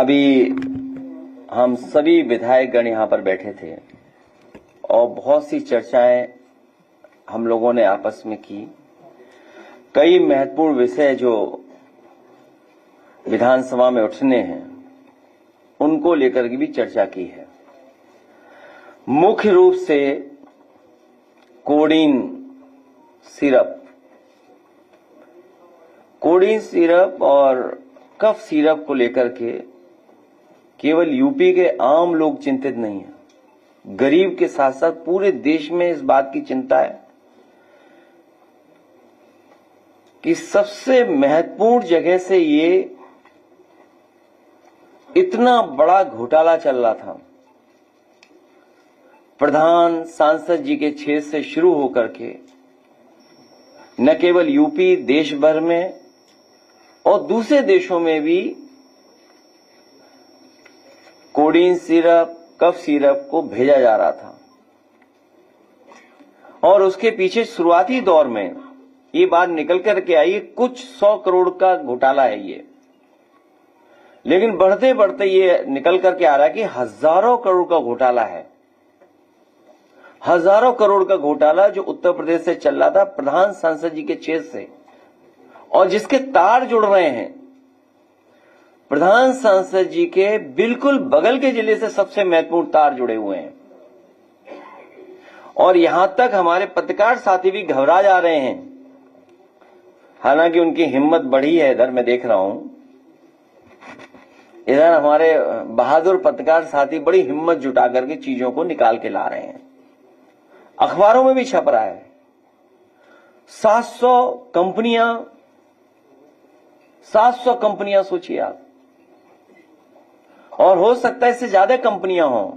अभी हम सभी विधायकगण यहाँ पर बैठे थे और बहुत सी चर्चाएं हम लोगों ने आपस में की। कई महत्वपूर्ण विषय जो विधानसभा में उठने हैं उनको लेकर के भी चर्चा की है। मुख्य रूप से कोडीन सिरप और कफ सिरप को लेकर के केवल यूपी के आम लोग चिंतित नहीं हैं, गरीब के साथ साथ पूरे देश में इस बात की चिंता है कि सबसे महत्वपूर्ण जगह से ये इतना बड़ा घोटाला चल रहा था। प्रधान सांसद जी के क्षेत्र से शुरू होकर के न केवल यूपी, देश भर में और दूसरे देशों में भी कोडीन सिरप, कफ सिरप को भेजा जा रहा था और उसके पीछे शुरुआती दौर में ये बात निकल करके आई कुछ 100 करोड़ का घोटाला है ये, लेकिन बढ़ते बढ़ते ये निकल करके आ रहा है कि हजारों करोड़ का घोटाला है। हजारों करोड़ का घोटाला जो उत्तर प्रदेश से चल रहा था प्रधान सांसद जी के क्षेत्र से, और जिसके तार जुड़ रहे हैं प्रधान सांसद जी के बिल्कुल बगल के जिले से सबसे महत्वपूर्ण तार जुड़े हुए हैं। और यहां तक हमारे पत्रकार साथी भी घबरा जा रहे हैं, हालांकि उनकी हिम्मत बढ़ी है। इधर मैं देख रहा हूं, इधर हमारे बहादुर पत्रकार साथी बड़ी हिम्मत जुटा करके चीजों को निकाल के ला रहे हैं। अखबारों में भी छप रहा है 700 कंपनियां सोचिए आप, और हो सकता है इससे ज्यादा कंपनियां हों।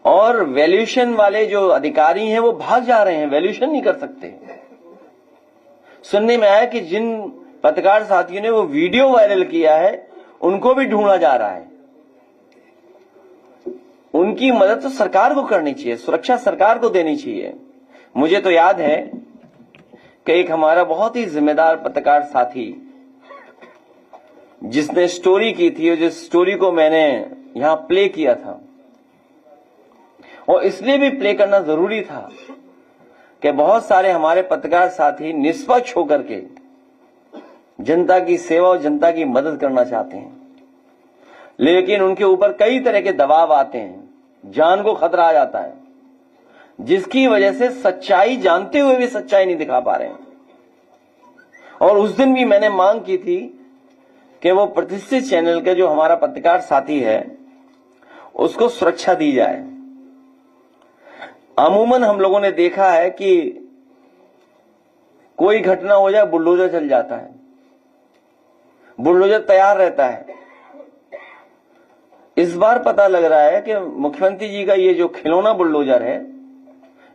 और वैल्यूएशन वाले जो अधिकारी हैं वो भाग जा रहे हैं, वैल्यूएशन नहीं कर सकते। सुनने में आया कि जिन पत्रकार साथियों ने वो वीडियो वायरल किया है उनको भी ढूंढा जा रहा है। उनकी मदद तो सरकार को करनी चाहिए, सुरक्षा सरकार को देनी चाहिए। मुझे तो याद है कि एक हमारा बहुत ही जिम्मेदार पत्रकार साथी जिसने स्टोरी की थी और जिस स्टोरी को मैंने यहां प्ले किया था, और इसलिए भी प्ले करना जरूरी था कि बहुत सारे हमारे पत्रकार साथी निष्पक्ष होकर के जनता की सेवा और जनता की मदद करना चाहते हैं, लेकिन उनके ऊपर कई तरह के दबाव आते हैं, जान को खतरा आ जाता है, जिसकी वजह से सच्चाई जानते हुए भी सच्चाई नहीं दिखा पा रहे हैं। और उस दिन भी मैंने मांग की थी कि वो प्रतिष्ठित चैनल के जो हमारा पत्रकार साथी है उसको सुरक्षा दी जाए। अमूमन हम लोगों ने देखा है कि कोई घटना हो जाए बुलडोजर चल जाता है, बुलडोजर तैयार रहता है। इस बार पता लग रहा है कि मुख्यमंत्री जी का ये जो खिलौना बुलडोजर है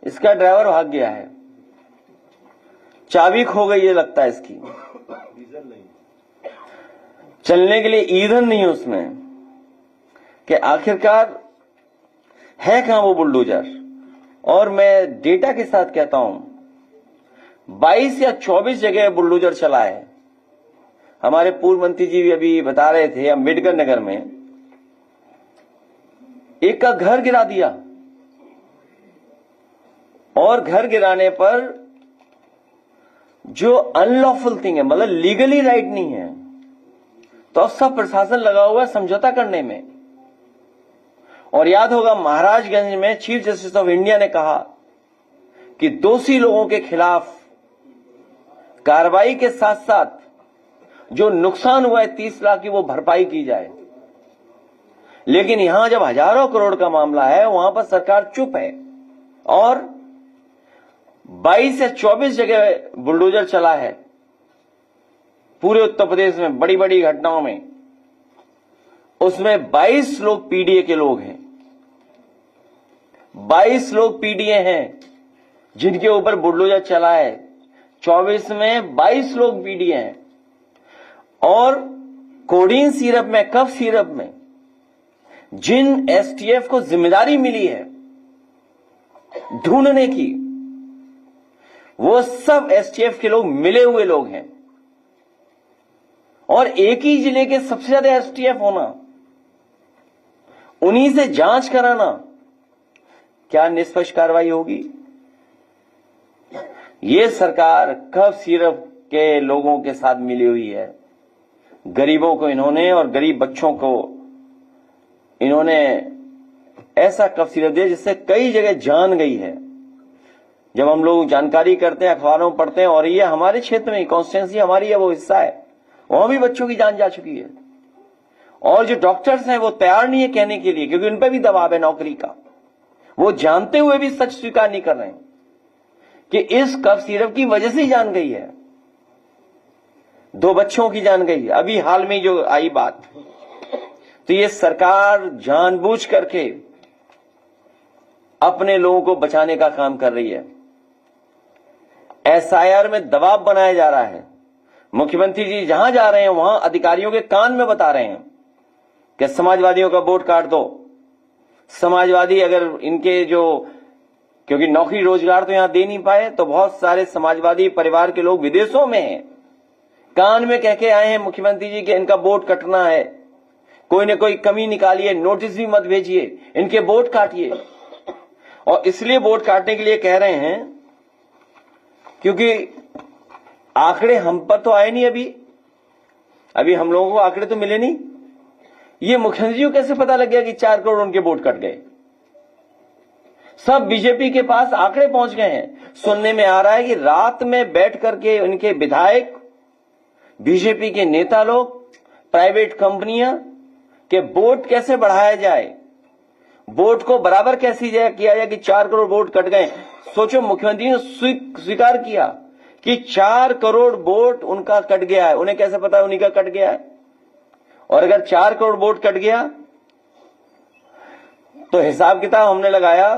इसका ड्राइवर भाग गया है, चाबी खो गई है लगता है इसकी, चलने के लिए ईंधन नहीं है उसमें, कि आखिरकार है कहां वो बुलडोजर। और मैं डेटा के साथ कहता हूं 22 या 24 जगह बुलडोजर चला है। हमारे पूर्व मंत्री जी भी अभी बता रहे थे, अम्बेडकर नगर में एक का घर गिरा दिया, और घर गिराने पर जो अनलॉफुल थिंग है, मतलब लीगली राइट नहीं है, तो अब सब प्रशासन लगा हुआ है समझौता करने में। और याद होगा महाराजगंज में चीफ जस्टिस ऑफ इंडिया ने कहा कि दोषी लोगों के खिलाफ कार्रवाई के साथ साथ जो नुकसान हुआ है 30 लाख की वो भरपाई की जाए। लेकिन यहां जब हजारों करोड़ का मामला है वहां पर सरकार चुप है, और 22 या 24 जगह बुलडोजर चला है पूरे उत्तर प्रदेश में बड़ी बड़ी घटनाओं में। उसमें 22 लोग पीडीए के लोग हैं, 22 लोग पीडीए हैं जिनके ऊपर बुलडोजर चला है। 24 में 22 लोग पीडीए हैं। और कोडीन सिरप में, कफ सिरप में जिन एसटीएफ को जिम्मेदारी मिली है ढूंढने की, वो सब एसटीएफ के लोग मिले हुए लोग हैं। और एक ही जिले के सबसे ज्यादा एसटीएफ होना, उन्हीं से जांच कराना, क्या निष्पक्ष कार्रवाई होगी? ये सरकार कफ सिरप के लोगों के साथ मिली हुई है। गरीबों को इन्होंने और गरीब बच्चों को इन्होंने ऐसा कफ सिरप दिया जिससे कई जगह जान गई है। जब हम लोग जानकारी करते हैं, अखबारों में पढ़ते हैं, और ये हमारे क्षेत्र में कॉन्स्टिट्यूंसी हमारी है, वो हिस्सा है, वहां भी बच्चों की जान जा चुकी है। और जो डॉक्टर्स हैं वो तैयार नहीं है कहने के लिए, क्योंकि उन पर भी दबाव है नौकरी का। वो जानते हुए भी सच स्वीकार नहीं कर रहे हैं कि इस कफ सिरप की वजह से ही जान गई है। 2 बच्चों की जान गई है अभी हाल में जो आई बात। तो ये सरकार जानबूझ करके अपने लोगों को बचाने का काम कर रही है। एसआईआर में दबाव बनाया जा रहा है। मुख्यमंत्री जी जहां जा रहे हैं वहां अधिकारियों के कान में बता रहे हैं कि समाजवादियों का वोट काट दो। समाजवादी अगर इनके जो, क्योंकि नौकरी रोजगार तो यहां दे नहीं पाए, तो बहुत सारे समाजवादी परिवार के लोग विदेशों में हैं, कान में कह के आए हैं मुख्यमंत्री जी कि इनका वोट कटना है, कोई न कोई कमी निकालिए, नोटिस भी मत भेजिए, इनके वोट काटिए। और इसलिए वोट काटने के लिए कह रहे हैं क्योंकि आंकड़े हम पर तो आए नहीं, अभी हम लोगों को आंकड़े तो मिले नहीं। ये मुख्यमंत्री जी को कैसे पता लग गया कि 4 करोड़ उनके वोट कट गए? सब बीजेपी के पास आंकड़े पहुंच गए हैं। सुनने में आ रहा है कि रात में बैठ करके उनके विधायक, बीजेपी के नेता लोग, प्राइवेट कंपनियां के वोट कैसे बढ़ाया जाए, वोट को बराबर कैसे किया जाए कि 4 करोड़ वोट कट गए। सोचो, मुख्यमंत्री ने स्वीकार किया कि 4 करोड़ वोट उनका कट गया है। उन्हें कैसे पता उन्हीं का कट गया है? और अगर 4 करोड़ वोट कट गया तो हिसाब किताब हमने लगाया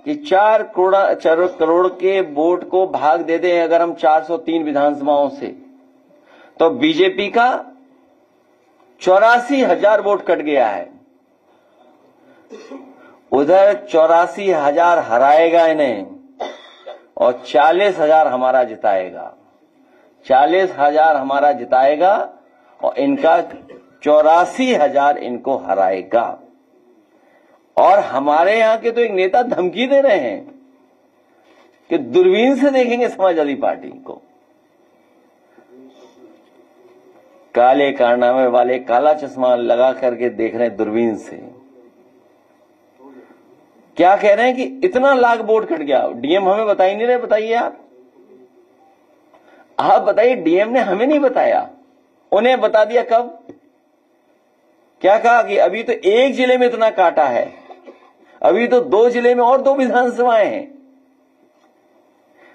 कि 4 करोड़ के वोट को भाग दे दें अगर हम 403 विधानसभाओं से, तो बीजेपी का 84,000 वोट कट गया है। उधर 84,000 हराएगा इन्हें और 40,000 हमारा जिताएगा। 40,000 हमारा जिताएगा और इनका 84,000 इनको हराएगा। और हमारे यहां के तो एक नेता धमकी दे रहे हैं कि दूरबीन से देखेंगे समाजवादी पार्टी को। काले कारनामे वाले काला चश्मा लगा करके देख रहे हैं दूरबीन से। क्या कह रहे हैं कि इतना लाख वोट कट गया। डीएम हमें बता ही नहीं रहे, बताइए आप बताइए। डीएम ने हमें नहीं बताया, उन्हें बता दिया कब? क्या कहा कि अभी तो एक जिले में इतना काटा है, अभी तो 2 जिले में और 2 विधानसभाएं हैं।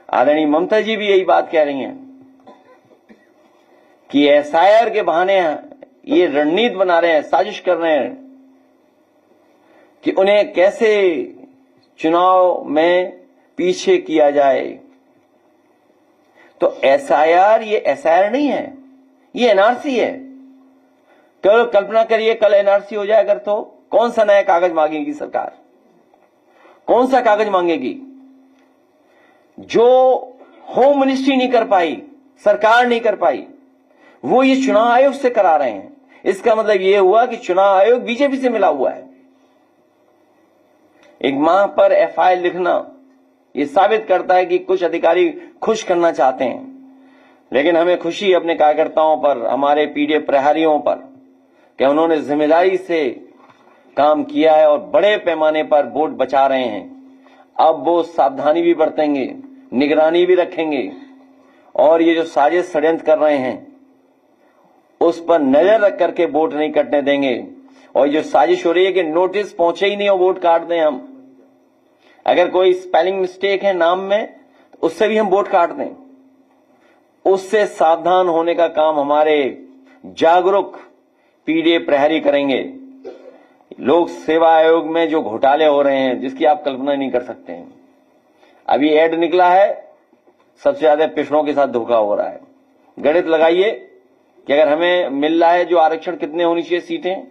आदरणीय ममता जी भी यही बात कह रही हैं कि एसआईआर के बहाने ये रणनीति बना रहे हैं, साजिश कर रहे हैं कि उन्हें कैसे चुनाव में पीछे किया जाए। तो एसआईआर ये एसआईआर नहीं है, ये एनआरसी है। कल्पना करिए कल एनआरसी हो जाए अगर, तो कौन सा नया कागज मांगेगी सरकार? कौन सा कागज मांगेगी? जो होम मिनिस्ट्री नहीं कर पाई, सरकार नहीं कर पाई, वो ये चुनाव आयोग से करा रहे हैं। इसका मतलब ये हुआ कि चुनाव आयोग बीजेपी से मिला हुआ है। एक मां पर एफआईआर लिखना ये साबित करता है कि कुछ अधिकारी खुश करना चाहते हैं। लेकिन हमें खुशी अपने कार्यकर्ताओं पर, हमारे पीडीएफ प्रहरियों पर, कि उन्होंने जिम्मेदारी से काम किया है और बड़े पैमाने पर वोट बचा रहे हैं। अब वो सावधानी भी बरतेंगे, निगरानी भी रखेंगे और ये जो साजिश षड्यंत्र कर रहे हैं उस पर नजर रख करके वोट नहीं कटने देंगे। और जो साजिश हो रही है कि नोटिस पहुंचे ही नहीं हो, वोट काट दें हम, अगर कोई स्पेलिंग मिस्टेक है नाम में तो उससे भी हम वोट काट दें, उससे सावधान होने का काम हमारे जागरूक पीडीएफ प्रहरी करेंगे। लोक सेवा आयोग में जो घोटाले हो रहे हैं जिसकी आप कल्पना नहीं कर सकते हैं। अभी ऐड निकला है, सबसे ज्यादा पिछड़ों के साथ धोखा हो रहा है। गणित लगाइए कि अगर हमें मिल रहा है जो आरक्षण, कितने होनी चाहिए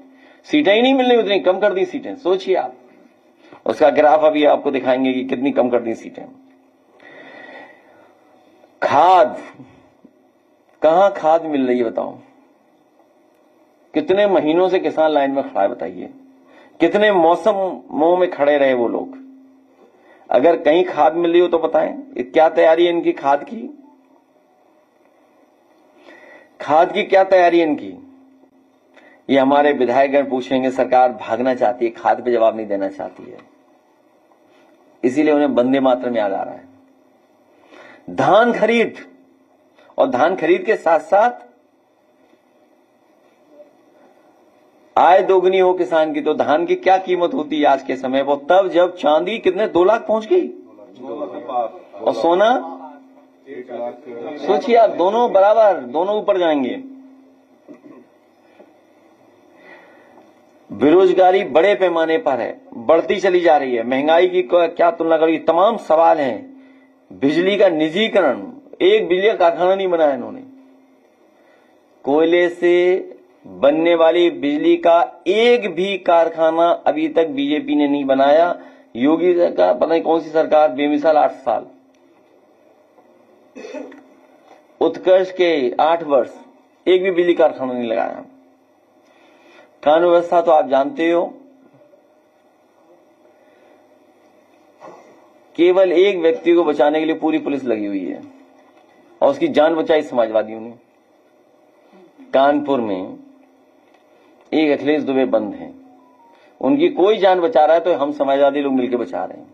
सीटें ही नहीं मिल रही, उतनी कम कर दी सीटें। सोचिए आप, उसका ग्राफ अभी आपको दिखाएंगे कि कितनी कम कर दी सीटें। खाद, कहां खाद मिल रही है बताओ? कितने महीनों से किसान लाइन में खड़ा है बताइए, कितने मौसमों में खड़े रहे वो लोग। अगर कहीं खाद मिल रही हो तो बताएं, क्या तैयारी है इनकी खाद की? खाद की क्या तैयारी है इनकी? ये हमारे विधायकगण पूछेंगे, सरकार भागना चाहती है, खाद पे जवाब नहीं देना चाहती है, इसीलिए उन्हें वंदे मातरम में याद आ रहा है। धान खरीद, और धान खरीद के साथ साथ आय दोगुनी हो किसान की, तो धान की क्या कीमत होती है आज के समय वो? तब जब चांदी कितने 2 लाख पहुंच गई और सोना, सोचिए आप, दोनों बराबर, दोनों ऊपर जाएंगे। बेरोजगारी बड़े पैमाने पर है, बढ़ती चली जा रही है। महंगाई की क्या तुलना करेगी? तमाम सवाल हैं। बिजली का निजीकरण, एक बिजली का कारखाना नहीं बनाया इन्होंने। कोयले से बनने वाली बिजली का एक भी कारखाना अभी तक बीजेपी ने नहीं बनाया। योगी का पता नहीं कौन सी सरकार, बेमिसाल 8 साल, उत्कर्ष के 8 वर्ष, एक भी बिजली कारखाना नहीं लगाया। कानून व्यवस्था तो आप जानते हो, केवल एक व्यक्ति को बचाने के लिए पूरी पुलिस लगी हुई है और उसकी जान बचाई समाजवादियों ने। कानपुर में एक अखिलेश दुबे बंद हैं, उनकी कोई जान बचा रहा है तो हम समाजवादी लोग मिलकर बचा रहे हैं,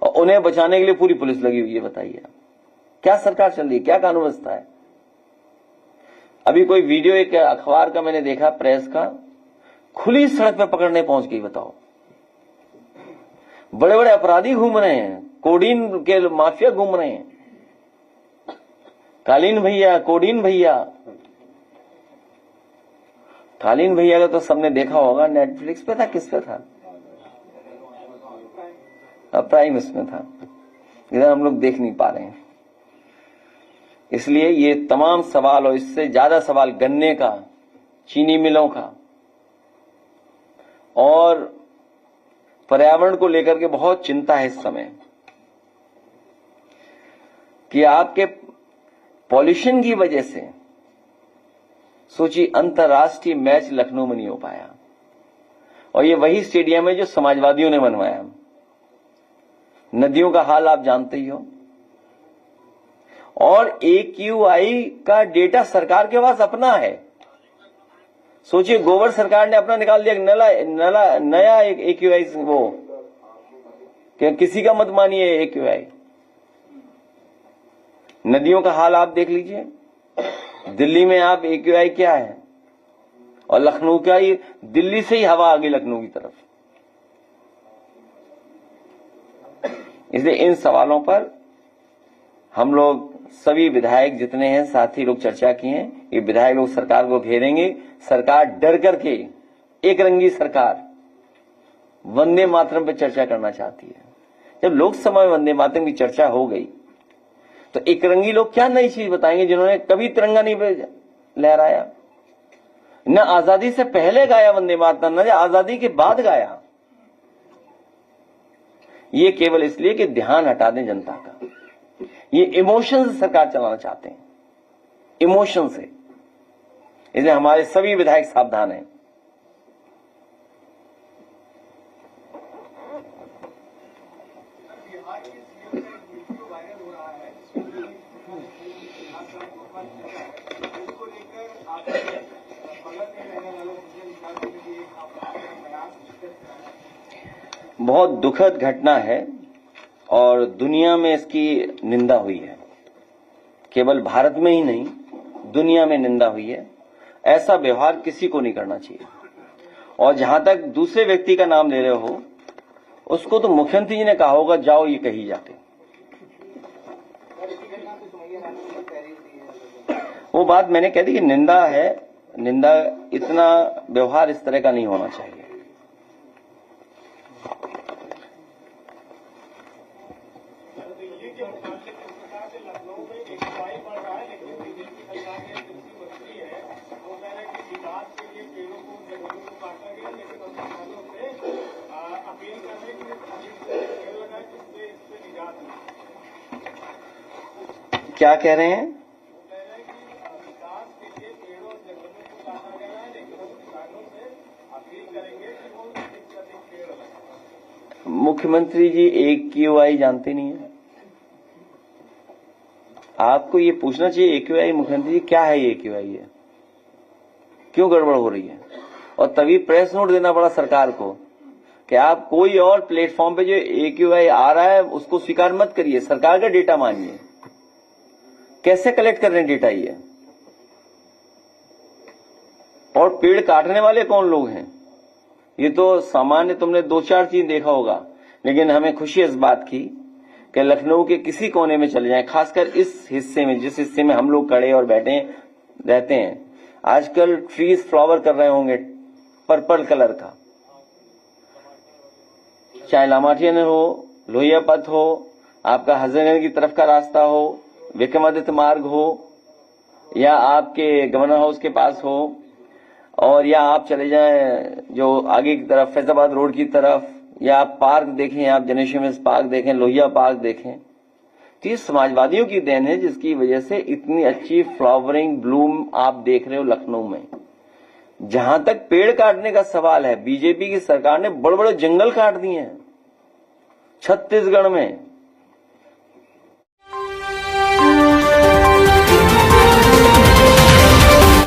और उन्हें बचाने के लिए पूरी पुलिस लगी हुई है। बताइए क्या सरकार चल रही है, क्या कानून व्यवस्था है? अभी कोई वीडियो एक अखबार का मैंने देखा, प्रेस का, खुली सड़क पे पकड़ने पहुंच गई। बताओ, बड़े बड़े अपराधी घूम रहे हैं, कोडीन के माफिया घूम रहे हैं, कालीन भैया, कोडीन भैया। कालीन भैया का तो सबने देखा होगा, नेटफ्लिक्स पे था, किस पे था? प्राइम इसमें था, इधर हम लोग देख नहीं पा रहे हैं। इसलिए ये तमाम सवाल, और इससे ज्यादा सवाल गन्ने का, चीनी मिलों का, और पर्यावरण को लेकर के बहुत चिंता है इस समय कि आपके पॉल्यूशन की वजह से, सोचिए, अंतर्राष्ट्रीय मैच लखनऊ में नहीं हो पाया, और ये वही स्टेडियम है जो समाजवादियों ने बनवाया। नदियों का हाल आप जानते ही हो, और AQI का डेटा सरकार के पास अपना है। सोचिए, गोबर सरकार ने अपना निकाल दिया, नया एक AQI, वो किसी का मत मानिए AQI। नदियों का हाल आप देख लीजिए, दिल्ली में आप AQI क्या है, और लखनऊ का, ही दिल्ली से ही हवा आ गई लखनऊ की तरफ। इसलिए इन सवालों पर हम लोग सभी विधायक जितने हैं, साथी लोग चर्चा किए हैं। ये विधायक लोग सरकार को घेरेंगे। सरकार डर करके, एक रंगी सरकार वंदे मातरम पर चर्चा करना चाहती है। जब लोकसभा में वंदे मातरम की चर्चा हो गई तो एक रंगी लोग क्या नई चीज बताएंगे, जिन्होंने कभी तिरंगा नहीं लहराया, न आजादी से पहले गाया वंदे मातरम, न आजादी के बाद गाया। ये केवल इसलिए कि ध्यान हटा दें जनता का। ये इमोशन से सरकार चलाना चाहते हैं, इमोशन से। इसलिए हमारे सभी विधायक सावधान हैं। बहुत दुखद घटना है और दुनिया में इसकी निंदा हुई है। केवल भारत में ही नहीं, दुनिया में निंदा हुई है। ऐसा व्यवहार किसी को नहीं करना चाहिए। और जहां तक दूसरे व्यक्ति का नाम ले रहे हो, उसको तो मुख्यमंत्री जी ने कहा होगा, जाओ ये कही जाके। वो बात मैंने कह दी कि निंदा है, निंदा, इतना व्यवहार इस तरह का नहीं होना चाहिए। क्या कह रहे हैं? मुख्यमंत्री जी AQI जानते नहीं है। आपको ये पूछना चाहिए AQI, मुख्यमंत्री जी क्या है AQI है, क्यों गड़बड़ हो रही है। और तभी प्रेस नोट देना पड़ा सरकार को कि आप कोई और प्लेटफॉर्म पे जो AQI आ रहा है उसको स्वीकार मत करिए, सरकार का डेटा मानिए। कैसे कलेक्ट कर रहे हैं डेटा ये, और पेड़ काटने वाले कौन लोग हैं। ये तो सामान्य तुमने 2-4 चीज देखा होगा, लेकिन हमें खुशी इस बात की कि लखनऊ के किसी कोने में चले जाएं, खासकर इस हिस्से में, जिस हिस्से में हम लोग खड़े और बैठे रहते हैं, आजकल ट्रीज फ्लावर कर रहे होंगे पर्पल कलर का, चाहे लामाटियन हो, लोहिया पथ हो, आपका हजरतगंज की तरफ का रास्ता हो, विक्रमादित्य मार्ग हो, या आपके गवर्नर हाउस के पास हो, और या आप चले जाएं जो आगे की तरफ फैजाबाद रोड की तरफ, या आप पार्क देखें, आप जनरेशन पार्क देखें, लोहिया पार्क देखें, तो ये समाजवादियों की देन है जिसकी वजह से इतनी अच्छी फ्लावरिंग ब्लूम आप देख रहे हो लखनऊ में। जहां तक पेड़ काटने का सवाल है, बीजेपी की सरकार ने बड़े बड़े जंगल काट दिए हैं छत्तीसगढ़ में।